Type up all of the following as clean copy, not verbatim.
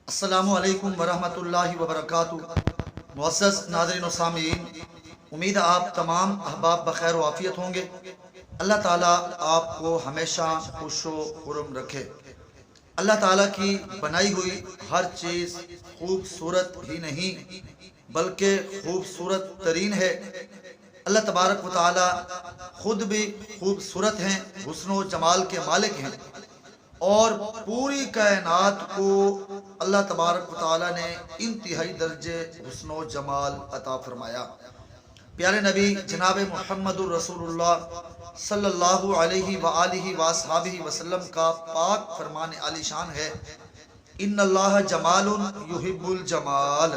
السلام علیکم ورحمۃ اللہ وبرکاتہ۔ معزز ناظرین و سامعین، امید ہے آپ تمام احباب بخیر و عافیت ہوں گے۔ اللہ تعالیٰ آپ کو ہمیشہ خوش و خرم رکھے۔ اللہ تعالیٰ کی بنائی ہوئی ہر چیز خوبصورت ہی نہیں بلکہ خوبصورت ترین ہے۔ اللہ تبارک و تعالیٰ خود بھی خوبصورت ہیں، حسن و جمال کے مالک ہیں، اور پوری کائنات کو اللہ تبارک و تعالیٰ نے انتہائی درجے حسن و جمال عطا فرمایا۔ پیارے نبی جناب محمد الرسول اللہ صلی اللہ علیہ وآلہ وصحبہ وسلم کا پاک فرمان عالی شان ہے، ان اللہ جمال یحب الجمال،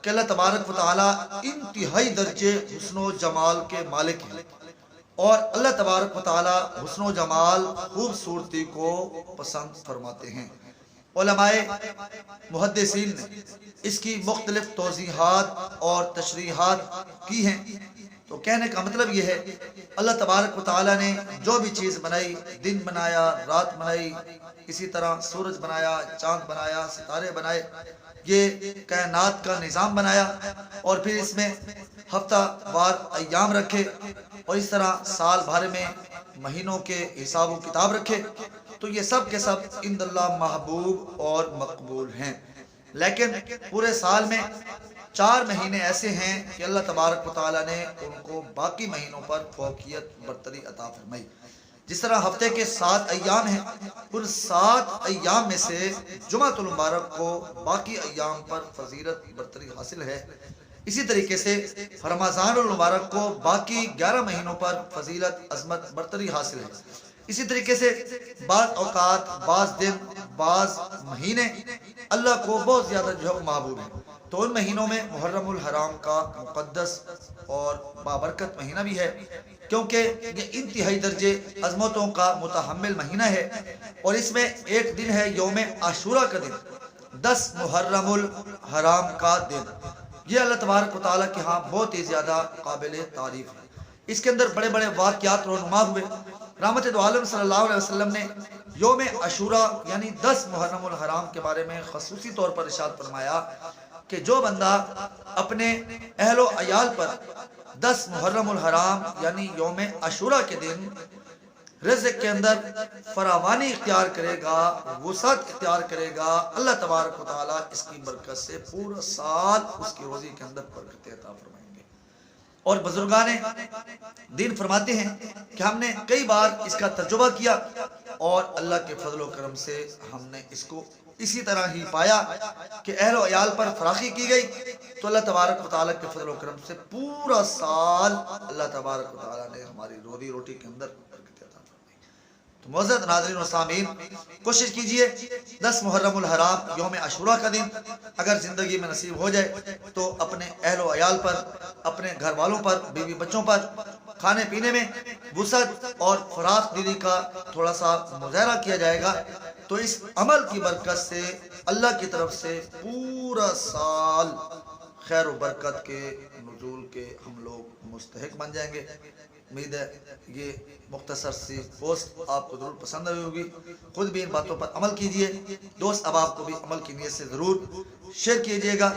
کہ اللہ تبارک و تعالیٰ انتہائی درجے حسن و جمال کے مالک ہیں، اور اللہ تبارک و تعالیٰ حسن و جمال خوبصورتی کو پسند فرماتے ہیں۔ علماء محدثین نے اس کی مختلف توضیحات اور تشریحات کی ہیں، تو کہنے کا مطلب یہ ہے، اللہ تبارک و تعالیٰ نے جو بھی چیز بنائی، دن بنایا، رات بنائی، اسی طرح سورج بنایا، چاند بنایا، ستارے بنائے، یہ کائنات کا نظام بنایا، اور پھر اس میں ہفتہ وار ایام رکھے، اور اس طرح سال بھر میں مہینوں کے حساب و کتاب رکھے، تو یہ سب کے سب عند اللہ محبوب اور مقبول ہیں۔ لیکن پورے سال میں 4 مہینے ایسے ہیں کہ اللہ تبارک و تعالیٰ نے ان کو باقی مہینوں پر فوقیت برتری عطا فرمائی۔ جس طرح ہفتے کے 7 ایام ہیں، ان 7 ایام میں سے جمعۃ المبارک کو باقی ایام پر فضیلت برتری حاصل ہے، اسی طریقے سے رمضان المبارک کو باقی 11 مہینوں پر فضیلت عظمت برتری حاصل ہے۔ اسی طریقے سے بعض اوقات، بعض دن، بعض مہینے اللہ کو بہت زیادہ محبوب ہیں، تو ان مہینوں میں محرم الحرام کا مقدس اور بابرکت مہینہ بھی ہے، کیونکہ یہ انتہائی درجے عظمتوں کا متحمل مہینہ ہے، اور اس میں ایک دن ہے یوم عاشورہ کا دن، 10 محرم الحرام کا دن۔ یہ اللہ تبارک و تعالیٰ کے ہاں بہت ہی زیادہ قابل تعریف ہے۔ اس کے اندر بڑے بڑے واقعات رونما ہوئے۔ رحمت دو عالم صلی اللہ علیہ وسلم نے یوم عاشورہ یعنی 10 محرم الحرام کے بارے میں خصوصی طور پر ارشاد فرمایا کہ جو بندہ اپنے اہل و عیال پر 10 محرم الحرام یعنی یوم عاشورہ کے دن رزق کے اندر فراوانی اختیار کرے گا، وسعت اختیار کرے گا، اللہ تبارک و تعالیٰ اس کی برکت سے پورا سال اس کی روزی کے اندر برکت عطا فرمائیں گے۔ اور بزرگان دین فرماتے ہیں کہ ہم نے کئی بار اس کا تجربہ کیا، اور اللہ کے فضل و کرم سے ہم نے اس کو اسی طرح ہی پایا کہ اہل و عیال پر فراخی کی گئی، تو اللہ تبارک و تعالیٰ کے فضل و کرم سے پورا سال اللہ تبارک و تعالیٰ نے ہماری روٹی کے اندر برکت عطا فرمائی۔ تو معزز ناظرین و سامعین، کوشش کیجئے 10 محرم الحرام یوم عاشورہ کا دن اگر زندگی میں نصیب ہو جائے تو اپنے اہل و عیال پر، اپنے گھر والوں پر، بیوی بچوں پر کھانے پینے میں وسعت اور فراخ دلی کا تھوڑا سا مظاہرہ کیا جائے گا، تو اس عمل کی برکت سے اللہ کی طرف سے پورا سال خیر و برکت کے نزول کے ہم لوگ مستحق بن جائیں گے۔ امید ہے یہ مختصر سی پوسٹ آپ کو ضرور پسند آئی ہوگی۔ خود بھی ان باتوں پر عمل کیجئے، دوست احباب کو بھی عمل کی نیت سے ضرور شیئر کیجئے گا۔